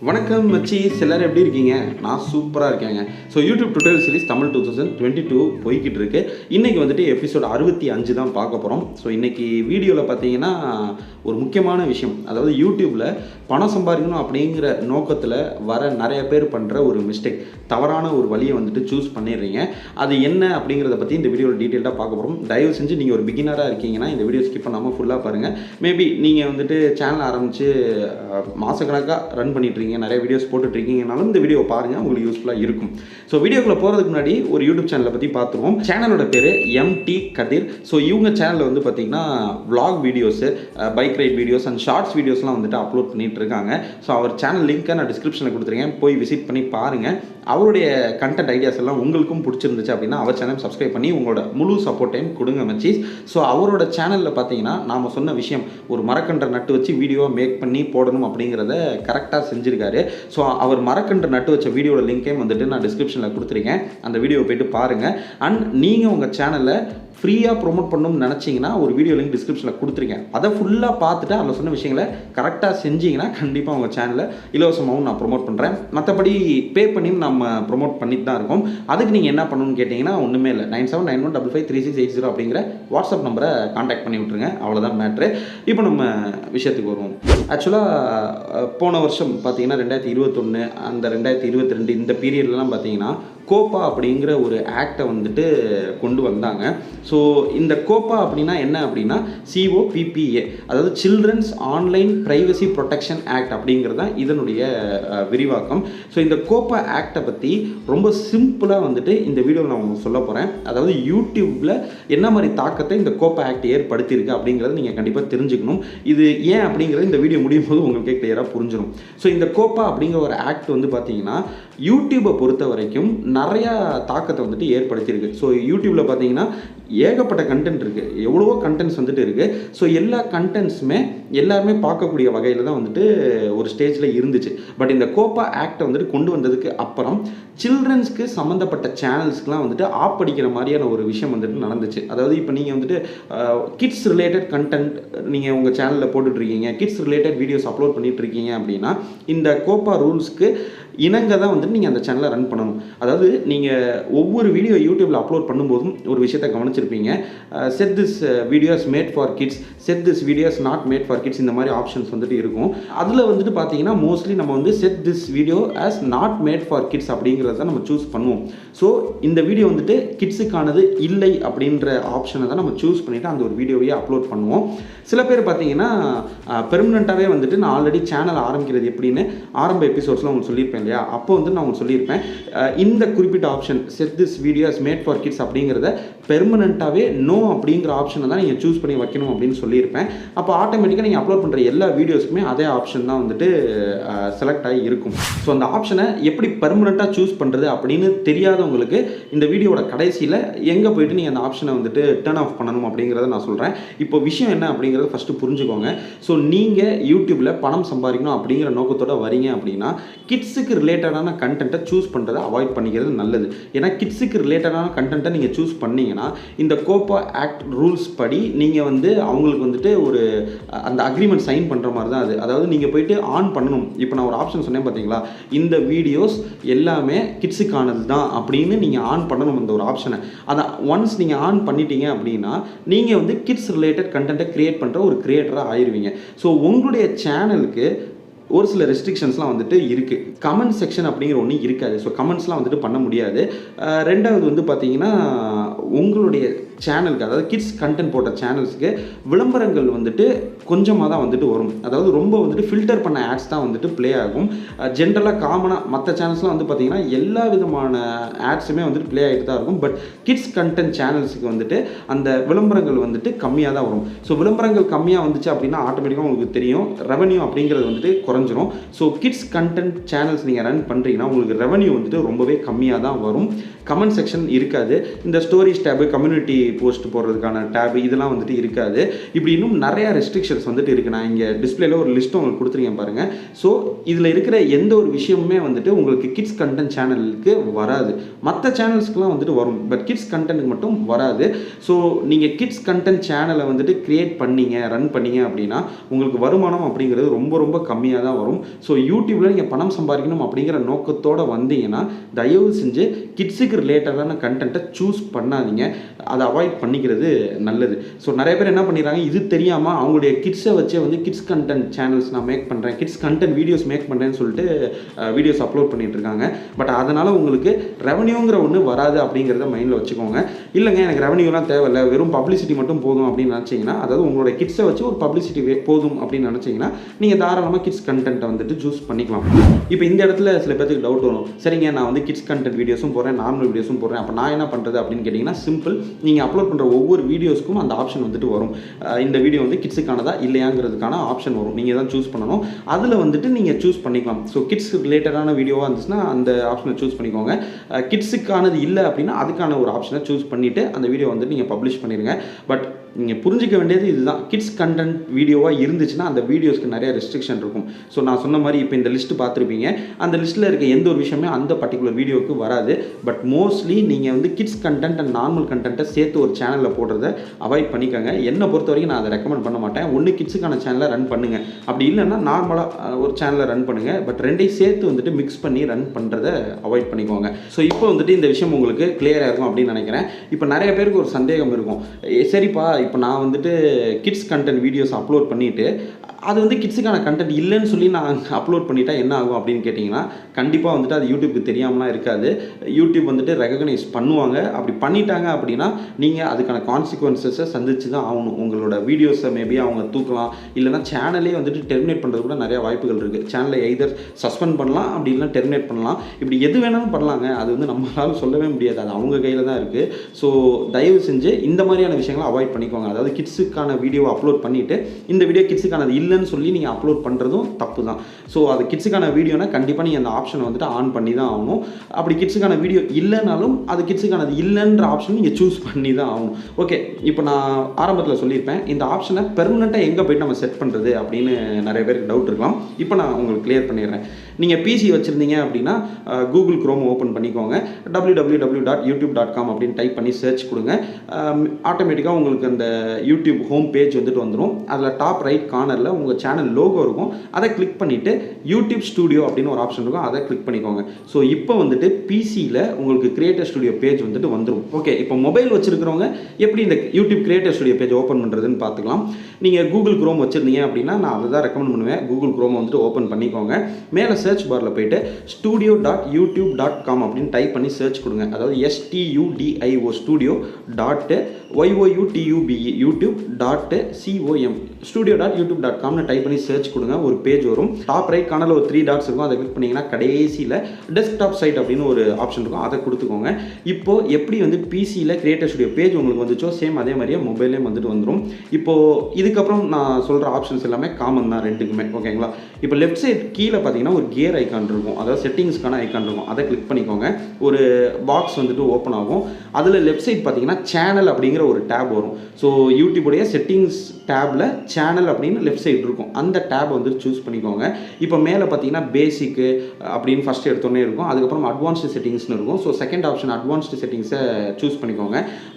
வணக்கம் மச்சீஸ், எல்லாரும் எப்படி இருக்கீங்க? நான் சூப்பராக இருக்கேங்க. So YouTube tutorial series Tamil 2022 போய்கிட்டு இருக்கு. இன்றைக்கி வந்துட்டு எபிசோட் 65 தான் பார்க்க போகிறோம். ஸோ இன்றைக்கி வீடியோவில் பார்த்தீங்கன்னா ஒரு முக்கியமான விஷயம், அதாவது யூடியூப்பில் பணம் சம்பாதிக்கணும் அப்படிங்கிற நோக்கத்தில் வர நிறைய பேர் பண்ணுற ஒரு மிஸ்டேக், தவறான ஒரு வழியை வந்துட்டு சூஸ் பண்ணிடுறீங்க. அது என்ன அப்படிங்கிறத பற்றி இந்த வீடியோவில் டீட்டெயிலாக பார்க்க போகிறோம். தயவு செஞ்சு நீங்கள் ஒரு பிகினராக இருக்கீங்கன்னா இந்த வீடியோ ஸ்கிப் பண்ணாமல் ஃபுல்லாக பாருங்கள். மேபி நீங்கள் வந்துட்டு சேனல் ஆரம்பித்து மாதக்கணக்காக ரன் பண்ணிட்டுருக்கீங்க, நிறைய வீடியோஸ் போட்டுட்ருக்கீங்கனாலும் இந்த வீடியோ பாருங்கள், உங்களுக்கு யூஸ்ஃபுல்லாக இருக்கும். ஸோ வீடியோக்குள்ளே போகிறதுக்கு முன்னாடி ஒரு யூடியூப் சேனலை பற்றி பார்த்துருவோம். சேனலோட பேர் MT கதிர். ஸோ இவங்க சேனலில் வந்து பார்த்திங்கன்னா vlog videos, bike ride videos and shorts வீடியோஸ்லாம் வந்துட்டு அப்லோட் பண்ணிகிட்டு இருக்காங்க. ஸோ அவர் சேனல் லிங்க்கை நான் டிஸ்கிரிப்ஷனில் கொடுத்துருக்கேன், போய் விசிட் பண்ணி பாருங்கள். அவருடைய கண்டென்ட் ஐடியாஸ் எல்லாம் உங்களுக்கும் பிடிச்சிருந்துச்சு அப்படின்னா அவர் சேனல் சப்ஸ்கிரைப் பண்ணி உங்களோட முழு சப்போர்ட்டையும் கொடுங்க மச்சீஸ். ஸோ அவரோட சேனலில் பார்த்தீங்கன்னா நாம் சொன்ன விஷயம், ஒரு மரக்கன்றை நட்டு வச்சு வீடியோ மேக் பண்ணி போடணும் அப்படிங்கிறத கரெக்டாக செஞ்சுருக்காரு. ஸோ அவர் மரக்கன்று நட்டு வச்ச வீடியோட லிங்க்கையும் வந்துட்டு நான் டிஸ்கிரிப்ஷனில் கொடுத்துருக்கேன், அந்த வீடியோவை போய்ட்டு பாருங்கள். அண்ட் நீங்கள் உங்கள் சேனலை ஃப்ரீயாக ப்ரொமோட் பண்ணணும்னு நினச்சிங்கன்னா ஒரு வீடியோ லிங்க் டிஸ்கிரிப்ஷனில் கொடுத்துருக்கேன், அதை ஃபுல்லாக பார்த்துட்டு அதில் சொன்ன விஷயங்களை கரெக்டாக செஞ்சிங்கன்னா கண்டிப்பாக உங்கள் சேனலில் இலவசமாகவும் நான் ப்ரொமோட் பண்ணுறேன். மற்றபடி பே பண்ணியும் நம்ம ப்ரொமோட் பண்ணிட்டு தான் இருக்கோம். அதுக்கு நீங்கள் என்ன பண்ணணும்னு கேட்டிங்கன்னா ஒன்றுமே இல்லை, 9791553680 அப்படிங்கிற வாட்ஸ்அப் நம்பரை கான்டாக்ட் பண்ணி விட்ருங்க, அவ்வளோதான் மேட்ரு. இப்போ நம்ம விஷயத்துக்கு வருவோம். ஆக்சுவலாக போன வருஷம் பார்த்தீங்கன்னா 2021 அந்த 2022 இந்த பீரியட்லாம் பார்த்தீங்கன்னா கோப்பா அப்படிங்கிற ஒரு ஆக்டை வந்துட்டு கொண்டு வந்தாங்க. ஸோ இந்த கோப்பா அப்படின்னா என்ன அப்படின்னா COPPA, அதாவது children's online privacy protection act அப்படிங்கிறது தான் இதனுடைய விரிவாக்கம். ஸோ இந்த கோப்பா ஆக்டை பற்றி ரொம்ப சிம்பிளாக வந்துட்டு இந்த வீடியோவில் நான் உங்களுக்கு சொல்ல போகிறேன். அதாவது யூடியூப்பில் என்ன மாதிரி தாக்கத்தை இந்த கோப்பா ஆக்ட் ஏற்படுத்தியிருக்கு அப்படிங்கிறத நீங்கள் கண்டிப்பாக தெரிஞ்சுக்கணும். இது ஏன் அப்படிங்கிறது இந்த வீடியோ முடியும் போது உங்களுக்கே கிளியராக புரிஞ்சிடும். ஸோ இந்த கோப்பா அப்படிங்கிற ஒரு ஆக்ட் வந்து பார்த்தீங்கன்னா யூடியூப்பை பொறுத்த வரைக்கும் நிறையா தாக்கத்தை வந்துட்டு ஏற்படுத்தியிருக்கு. ஸோ யூடியூப்பில் பார்த்தீங்கன்னா ஏகப்பட்ட கண்டென்ட் இருக்குது, எவ்வளவோ கண்டென்ட்ஸ் வந்துட்டு இருக்குது. ஸோ எல்லா கண்டென்ட்ஸுமே எல்லாருமே பார்க்கக்கூடிய வகையில் தான் வந்துட்டு ஒரு ஸ்டேஜில் இருந்துச்சு. பட் இந்த கோப்பா ஆக்டை வந்துட்டு கொண்டு வந்ததுக்கு அப்புறம் சில்ட்ரன்ஸ்க்கு சம்மந்தப்பட்ட சேனல்ஸ்க்குலாம் வந்துட்டு ஆப் அடிக்கிற மாதிரியான ஒரு விஷயம் வந்துட்டு நடந்துச்சு. அதாவது இப்போ நீங்கள் வந்துட்டு கிட்ஸ் ரிலேட்டட் கண்டென்ட் நீங்கள் உங்கள் சேனலில் போட்டுட்ருக்கீங்க, கிட்ஸ் ரிலேட்டட் வீடியோஸ் அப்லோட் பண்ணிகிட்ருக்கீங்க அப்படின்னா இந்த கோப்பா ரூல்ஸ்க்கு இணங்க தான் வந்துட்டு நீங்கள் அந்த சேனலை ரன் பண்ணணும். அதாவது நீங்கள் ஒவ்வொரு வீடியோ யூடியூப்பில் அப்லோட் பண்ணும்போதும் ஒரு விஷயத்தை கவனிச்சிருப்பீங்க, set this videos made for kids, set this videos not made for kids, இந்த மாதிரி ஆப்ஷன்ஸ் வந்துட்டு இருக்கும். அதில் வந்துட்டு பார்த்தீங்கன்னா மோஸ்ட்லி நம்ம வந்து set this video as not made for kids அப்படிங்கிறத தான் நம்ம சூஸ் பண்ணுவோம். ஸோ இந்த வீடியோ வந்துட்டு கிட்ஸுக்கானது இல்லை அப்படின்ற ஆப்ஷனை தான் நம்ம சூஸ் பண்ணிவிட்டு அந்த ஒரு வீடியோவையே அப்லோட் பண்ணுவோம். சில பேர் பார்த்தீங்கன்னா பெர்மனெண்ட்டாகவே வந்துட்டு நான் ஆல்ரெடி சேனல் ஆரம்பிக்கிறது எப்படின்னு ஆரம்ப எபிசோட்ஸில் உங்களுக்கு சொல்லியிருப்பேன் இல்லையா, அப்போ வந்து நான் உங்களுக்கு சொல்லியிருப்பேன் இந்த குறிப்பிட்ட option set this videos made for kids அப்படிங்கிறத பெர்மனெண்ட்டாகவே நோ அப்படிங்கிற ஆப்ஷனை தான் நீங்கள் சூஸ் பண்ணி வைக்கணும் அப்படின்னு சொல்லியிருப்பேன். அப்போ ஆட்டோமேட்டிக்காக நீங்கள் அப்லோட் பண்ணுற எல்லா வீடியோஸுக்குமே அதே ஆப்ஷன் தான் வந்துட்டு செலக்ட் ஆகி இருக்கும். ஸோ அந்த ஆப்ஷனை எப்படி பெர்மனெண்ட்டாக சூஸ் பண்ணுறது அப்படின்னு தெரியாதவங்களுக்கு இந்த வீடியோட கடைசியில் எங்கே போய்ட்டு நீங்கள் அந்த ஆப்ஷனை வந்துட்டு டர்ன் ஆஃப் பண்ணணும் அப்படிங்கிறத நான் சொல்கிறேன். இப்போ விஷயம் என்ன அப்படிங்கிறத ஃபஸ்ட்டு புரிஞ்சுக்கோங்க. ஸோ நீங்கள் யூடியூப்பில் பணம் சம்பாதிக்கணும் அப்படிங்கிற நோக்கத்தோடு வரீங்க அப்படின்னா கிட்ஸுக்கு ரிலேட்டடான கண்டென்ட்டை சூஸ் பண்ணுறதை அவாய்ட் பண்ணிக்கிறது நல்லது. ஏன்னா கிட்ஸுக்கு ரிலேட்டடான கண்டென்ட்டை நீங்கள் சூஸ் பண்ணிங்கன்னா இந்த கோப்பா ஆக்ட் ரூல்ஸ் படி நீங்கள் வந்து அவங்களுக்கு வந்துட்டு ஒரு அந்த அக்ரிமெண்ட் சைன் பண்ணுற மாதிரி தான் அது. அதாவது நீங்கள் போயிட்டு ஆன் பண்ணணும். இப்போ நான் ஒரு ஆப்ஷன் சொன்னேன் பார்த்தீங்களா, இந்த வீடியோஸ் எல்லாமே கிட்ஸுக்கானது தான் அப்படின்னு நீங்கள் ஆன் பண்ணணும் அந்த ஒரு ஆப்ஷனை. அதை ஒன்ஸ் நீங்கள் ஆன் பண்ணிட்டீங்க அப்படின்னா நீங்கள் வந்து கிட்ஸ் ரிலேட்டட் கண்டென்ட்டை க்ரியேட் பண்ணுற ஒரு க்ரியேட்டராக ஆயிடுவீங்க. ஸோ உங்களுடைய சேனலுக்கு ஒரு சில ரெஸ்ட்ரிக்ஷன்ஸ்லாம் வந்துட்டு இருக்குது. கமெண்ட் செக்ஷன் அப்படிங்கிற ஒன்று இருக்காது. ஸோ கமெண்ட்ஸ்லாம் வந்துட்டு பண்ண முடியாது. ரெண்டாவது வந்து பார்த்தீங்கன்னா உங்களுடைய சேனலுக்கு, அதாவது கிட்ஸ் கண்டென்ட் போட்ட சேனல்ஸுக்கு விளம்பரங்கள் வந்துட்டு கொஞ்சமாக தான் வந்துட்டு வரும். அதாவது ரொம்ப வந்துட்டு ஃபில்டர் பண்ண ஆட்ஸ் தான் வந்துட்டு ப்ளே ஆகும். ஜென்ரலாக காமனாக மற்ற சேனல்ஸ்லாம் வந்து பார்த்திங்கன்னா எல்லா விதமான ஆட்ஸுமே வந்துட்டு ப்ளே ஆகிட்டு தான் இருக்கும். பட் கிட்ஸ் கண்டென்ட் சேனல்ஸுக்கு வந்துட்டு அந்த விளம்பரங்கள் வந்துட்டு கம்மியாக தான் வரும். ஸோ விளம்பரங்கள் கம்மியாக வந்துச்சு அப்படின்னா ஆட்டோமேட்டிக்காக உங்களுக்கு தெரியும் ரெவன்யூ அப்படிங்கிறது வந்துட்டு குறைஞ்சிரும். ஸோ கிட்ஸ் கண்டென்ட் சேனல்ஸ் நீங்கள் ரன் பண்ணுறீங்கன்னா உங்களுக்கு ரெவன்யூ வந்துட்டு ரொம்பவே கம்மியாக தான் வரும். கமெண்ட் செக்ஷன் இருக்காது. இந்த ஸ்டோரிஸ் டேபு, கம்யூனிட்டி போஸ்ட் போடுறதுக்கான டேப் இதெல்லாம் வந்துட்டு இருக்காது. இப்படி இன்னும் நிறையா ரெஸ்ட்ரிக்ஷன்ஸ் வந்துட்டு இருக்குது. நான் இங்கே டிஸ்பிளேல ஒரு லிஸ்ட் உங்களுக்கு கொடுத்துருக்கேன் பாருங்கள். ஸோ இதில் இருக்கிற எந்த ஒரு விஷயமுமே வந்துட்டு உங்களுக்கு கிட்ஸ் கண்டென்ட் சேனலுக்கு வராது. மற்ற சேனல்ஸ்க்குலாம் வந்துட்டு வரும், பட் கிட்ஸ் கண்டென்ட்டுக்கு மட்டும் வராது. ஸோ நீங்கள் கிட்ஸ் கண்டென்ட் சேனலை வந்துட்டு க்ரியேட் பண்ணீங்க, ரன் பண்ணீங்க அப்படின்னா உங்களுக்கு வருமானம் அப்படிங்கிறது ரொம்ப ரொம்ப கம்மியாக தான் வரும். ஸோ யூடியூப்பில் நீங்கள் பணம் சம்பாதிக்கணும் அப்படிங்கிற நோக்கத்தோடு வந்தீங்கன்னா தயவு செஞ்சு கிட்ஸுக்கு ரிலேட்டடான கண்டென்ட்டை சூஸ் பண்ணாதீங்க. அதை அவாய்ட் பண்ணிக்கிறது நல்லது. ஸோ நிறைய பேர் என்ன பண்ணிடுறாங்க, இது தெரியாமல் அவங்களுடைய கிட்ஸை வச்சே வந்து கிட்ஸ் கண்டென்ட் சேனல்ஸ் நான் மேக் பண்ணுறேன், கிட்ஸ் கண்டென்ட் வீடியோஸ் மேக் பண்ணுறேன்னு சொல்லிட்டு வீடியோஸ் அப்லோட் பண்ணிட்டு இருக்காங்க. பட் அதனால் உங்களுக்கு ரெவன்யூங்கிற ஒன்று வராது அப்படிங்கிறத மைண்டில் வச்சுக்கோங்க. இல்லைங்க எனக்கு ரெவன்யூலாம் தேவையில்லை, வெறும் பப்ளிசிட்டி மட்டும் போதும் அப்படின்னு நினச்சிங்கன்னா, அதாவது உங்களோட கிட்ஸை வச்சு ஒரு பப்ளிசிட்டி போதும் அப்படின்னு நினச்சிங்கன்னா நீங்கள் தாராளமாக கிட்ஸ் கண்டென்ட்டை வந்துட்டு சூஸ் பண்ணிக்கலாம். இப்போ இந்த இடத்துல சில பேருக்கு டவுட் வரும், சரிங்க நான் வந்து கிட்ஸ் கண்டென்ட் வீடியோஸும் போடுறேன், நார்மல் வீடியோஸும் போடுறேன், அப்போ நான் என்ன பண்ணுறது அப்படின்னு கேட்டிங்கன்னா சிம்பிள். நீங்கள் அப்லோட் பண்ணுற ஒவ்வொரு வீடியோஸ்க்கும் அந்த ஆப்ஷன் வந்துட்டு வரும். இந்த வீடியோ வந்து கிட்ஸுக்கானதா இல்லையாங்கிறதுக்கான ஆப்ஷன் வரும். நீங்கள் தான் சூஸ் பண்ணணும். அதில் வந்துட்டு நீங்கள் சூஸ் பண்ணிக்கலாம். ஸோ கிட்ஸ் ரிலேட்டடான வீடியோவாக இருந்துச்சுன்னா அந்த ஆப்ஷனை சூஸ் பண்ணிக்கோங்க. கிட்ஸுக்கானது இல்லை அப்படின்னா அதுக்கான ஒரு ஆப்ஷனை சூஸ் பண்ணிவிட்டு அந்த வீடியோ வந்துட்டு நீங்கள் பப்ளிஷ் பண்ணிடுங்க. பட் நீங்கள் புரிஞ்சிக்க வேண்டியது இதுதான், கிட்ஸ் கண்டென்ட் வீடியோவாக இருந்துச்சுன்னா அந்த வீடியோஸ்க்கு நிறைய ரெஸ்ட்ரிக்ஷன் இருக்கும். ஸோ நான் சொன்ன மாதிரி இப்போ இந்த லிஸ்ட்டு பார்த்துருப்பீங்க, அந்த லிஸ்ட்டில் இருக்க எந்த ஒரு விஷயமே அந்த பர்டிகுலர் வீடியோவுக்கு வராது. பட் மோஸ்ட்லி நீங்கள் வந்து கிட்ஸ் கண்டென்ட் அண்ட் நார்மல் கண்டென்ட்டை சேர்த்து ஒரு சேனலில் போடுறத அவாய்ட் பண்ணிக்கோங்க. என்னை பொறுத்த வரைக்கும் நான் அதை ரெக்கமெண்ட் பண்ண மாட்டேன். ஒன்று கிட்ஸுக்கான சேனலை ரன் பண்ணுங்கள், அப்படி இல்லைன்னா நார்மலாக ஒரு சேனலை ரன் பண்ணுங்கள். பட் ரெண்டையும் சேர்த்து வந்துட்டு மிக்ஸ் பண்ணி ரன் பண்ணுறத அவாய்ட் பண்ணிக்கோங்க. ஸோ இப்போ வந்துட்டு இந்த விஷயம் உங்களுக்கு கிளியராக இருக்கும் அப்படின்னு நினைக்கிறேன். இப்போ நிறைய பேருக்கு ஒரு சந்தேகம் இருக்கும், சரிப்பா இப்போ நான் வந்துட்டு கிட்ஸ் கண்டென்ட் வீடியோஸ் அப்லோட் பண்ணிவிட்டு அது வந்து கிட்ஸுக்கான கண்டென்ட் இல்லைன்னு சொல்லி நான் அப்லோட் பண்ணிட்டா என்ன ஆகும் அப்படின்னு கேட்டிங்கன்னா, கண்டிப்பாக வந்துட்டு அது யூடியூப்க்கு தெரியாமலாம் இருக்காது. யூடியூப் வந்துட்டு ரெகக்னைஸ் பண்ணுவாங்க. அப்படி பண்ணிட்டாங்க அப்படின்னா நீங்கள் அதுக்கான கான்சிக்வன்சஸை சந்திச்சு தான் ஆகணும். உங்களோட வீடியோஸை மேபி அவங்க தூக்கலாம், இல்லைனா சேனலே வந்துட்டு டெர்மினேட் பண்ணுறது கூட நிறையா வாய்ப்புகள் இருக்குது. சேனலை எய்தர் சஸ்பெண்ட் பண்ணலாம், அப்படி இல்லைனா டெர்மினேட் பண்ணலாம். இப்படி எது வேணாலும் பண்ணலாங்க. அது வந்து நம்மளால சொல்லவே முடியாது, அது அவங்க கையில் தான் இருக்குது. ஸோ தயவு செஞ்சு இந்த மாதிரியான விஷயங்களை அவாய்ட் பண்ணிக்கோங்க. அதாவது கிட்ஸுக்கான வீடியோவை அப்லோட் பண்ணிவிட்டு இந்த வீடியோ கிட்ஸுக்கானது இல்லைன்னு சொல்லி நீங்கள் அப்லோட் பண்ணுறதும் தப்பு தான். ஸோ அது கிட்ஸுக்கான வீடியோனா கண்டிப்பாக நீங்கள் அந்த ஆப்ஷனை வந்துட்டு ஆன் பண்ணி தான் ஆகணும். அப்படி கிட்ஸுக்கான வீடியோ இல்லைனாலும் அது கிட்ஸுக்கானது இல்லைன்ற ஆப்ஷன் நீங்கள் சூஸ் பண்ணி தான் ஆகணும். ஓகே, இப்போ நான் ஆரம்பத்தில் சொல்லியிருப்பேன், இந்த ஆப்ஷனை பெர்மனெண்ட்டாக எங்கே போய்ட்டு நம்ம செட் பண்ணுறது அப்படின்னு நிறைய பேருக்கு டவுட் இருக்கலாம். இப்போ நான் உங்களுக்கு கிளியர் பண்ணிடுறேன். நீங்கள் பிசி வச்சுருந்தீங்க அப்படின்னா கூகுள் குரோம் ஓப்பன் பண்ணிக்கோங்க. www.youtube.com அப்படின்னு டைப் பண்ணி சர்ச் கொடுங்க. ஆட்டோமேட்டிக்காக உங்களுக்கு அந்த யூடியூப் ஹோம் பேஜ் வந்துட்டு வந்துடும். அதில் டாப் ரைட் கார்னரில் உங்கள் சேனல் லோகோ இருக்கும். அதை கிளிக் பண்ணிவிட்டு யூடியூப் ஸ்டுடியோ அப்படின்னு ஒரு ஆப்ஷன் இருக்கும், அதை கிளிக் பண்ணிக்கோங்க. ஸோ இப்போ வந்துட்டு பிசியில் உங்களுக்கு கிரியேட்டர் ஸ்டுடியோ பேஜ் வந்துட்டு வந்துடும். ஓகே, இப்போ மொபைல் வச்சுருக்கிறவங்க எப்படி இந்த YouTube creator studio page open பண்ணுறதுன்னு பார்த்துக்கலாம். நீங்கள் கூகுள் குரோம் வச்சுருந்தீங்க அப்படின்னா நான் அதை தான் ரெக்கமெண்ட் பண்ணுவேன். கூகுள் குரோம் வந்துட்டு ஓப்பன் பண்ணிக்கோங்க. மேலே சர்ச் பாரில் போய்ட்டு studio.youtube.com அப்படின்னு டைப் பண்ணி சர்ச் கொடுங்க. அதாவது STUDIO studio.youtube youtube.com studio.youtube.com type பண்ணி சர்ச் கொடுங்க. ஒரு பேஜ் வரும். டாப் ரைட் கார்னரில் ஒரு 3 டாட்ஸ் இருக்கும், அதை கிளிக் பண்ணிங்கன்னா கடைசியில் டெஸ்க்டாப் சைட் அப்படின்னு ஒரு ஆப்ஷன் இருக்கும், அதை கொடுத்துக்கோங்க. இப்போது எப்படி வந்து பிசியில் கிரியேட்டர் ஸ்டுடியோ பேஜ் உங்களுக்கு வந்துச்சோ சேம் அதே மாதிரியே மொபைல்லேயும் வந்துட்டு வந்துடும். இப்போது இதுக்கப்புறம் நான் சொல்கிற ஆப்ஷன்ஸ் எல்லாமே காமன் தான் ரெண்டுக்குமே, ஓகேங்களா? இப்போ லெஃப்ட் சைட் கீழே பார்த்தீங்கன்னா ஒரு கியர் ஐக்கான் இருக்கும், அதாவது செட்டிங்ஸ்க்கான ஐக்கான் இருக்கும், அதை கிளிக் பண்ணிக்கோங்க. ஒரு பாக்ஸ் வந்துட்டு ஓப்பன் ஆகும். அதில் லெஃப்ட் சைட் பார்த்தீங்கன்னா சேனல் அப்படிங்கிற ஒரு டேப் வரும். ஸோ யூடியூபுடைய செட்டிங்ஸ் டேபில் சேனல் அப்படின்னு லெஃப்ட் சைடு இருக்கும், அந்த டேப் வந்து சூஸ் பண்ணிக்கோங்க. இப்போ மேலே பார்த்தீங்கன்னா பேசிக்கு அப்படின்னு ஃபஸ்ட்டு எடுத்தோன்னே இருக்கும், அதுக்கப்புறம் அட்வான்ஸ்டு செட்டிங்ஸ்னு இருக்கும். ஸோ செகண்ட் ஆப்ஷன் அட்வான்ஸ்டு செட்டிங்ஸை சூஸ் பண்ணிக்கோங்க.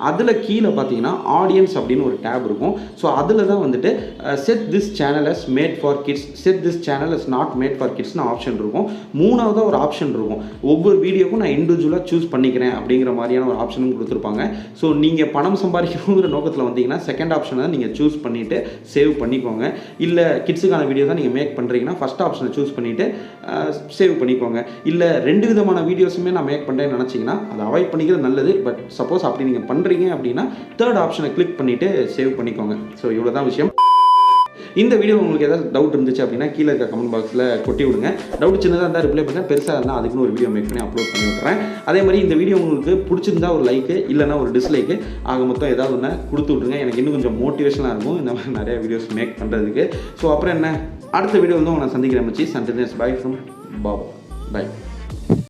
அதில் கீழே பார்த்தீங்கன்னா ஆடியன்ஸ் அப்படின்னு ஒரு டேப் இருக்கும். ஸோ அதில் தான் வந்துட்டு set this channel as made for kids, set this channel as not made for கிட்ஸ்னு ஆப்ஷன் இருக்கும். மூணாவதாக ஒரு ஆப்ஷன் இருக்கும், ஒவ்வொரு வீடியோக்கும் நான் இண்டிவிஜுவலாக சூஸ் பண்ணிக்கிறேன் அப்படிங்கிற மாதிரியான ஒரு ஆப்ஷனும் கொடுத்துருப்பாங்க. ஸோ நீங்கள் பணம் சம்பாதிக்கணுங்கிற நோக்கத்தில் வந்தீங்கன்னா செகண்ட் ஆப்ஷனை தான் நீங்கள் சூஸ் பண்ணிவிட்டு சேவ் பண்ணிக்கோங்க. இல்லை கிட்ஸுக்கான வீடியோ தான் நீங்கள் மேக் பண்ணுறீங்கன்னா ஃபஸ்ட் ஆப்ஷனை சூஸ் பண்ணிவிட்டு சேவ் பண்ணிக்கோங்க. இல்லை 2 விதமான வீடியோஸுமே நான் மேக் பண்ணுறேன்னு நினச்சிங்கன்னா அதை அவாய்ட் பண்ணிக்கிறது நல்லது. பட் சப்போஸ் அப்படி நீங்கள் பண்ணுறீங்க அப்படின்னா தேர்ட் ஆப்ஷனை கிளிக் பண்ணிவிட்டு சேவ் பண்ணிக்கோங்க. ஸோ இவ்வளோ தான் விஷயம். இந்த வீடியோ உங்களுக்கு ஏதாவது டவுட் இருந்துச்சு அப்படின்னா கீழே இருக்க கமெண்ட் பாக்ஸில் கொட்டி விடுங்க. டவுட் சின்னதாக இருந்தால் ரிப்ளை பண்ணுறேன், பெருசாக இருந்தால் அதுக்குன்னு ஒரு வீடியோ மேக் பண்ணி அப்லோட் பண்ணி விட்டுறேன். அதே மாதிரி இந்த வீடியோ உங்களுக்கு பிடிச்சிருந்தா ஒரு லைக்கு, இல்லைனா ஒரு டிஸ்லைக்கு, ஆக மொத்தம் ஏதாவது ஒன்று கொடுத்து விட்ருங்க. எனக்கு இன்னும் கொஞ்சம் மோட்டிவேஷனாக இருக்கும் இந்த மாதிரி நிறைய வீடியோஸ் மேக் பண்ணுறதுக்கு. ஸோ அப்புறம் என்ன, அடுத்த வீடியோ வந்து உங்களை சந்திக்கிறேன் மச்சி. சன்டென்ஸ் பை ஃப்ரம் பாபா. பை.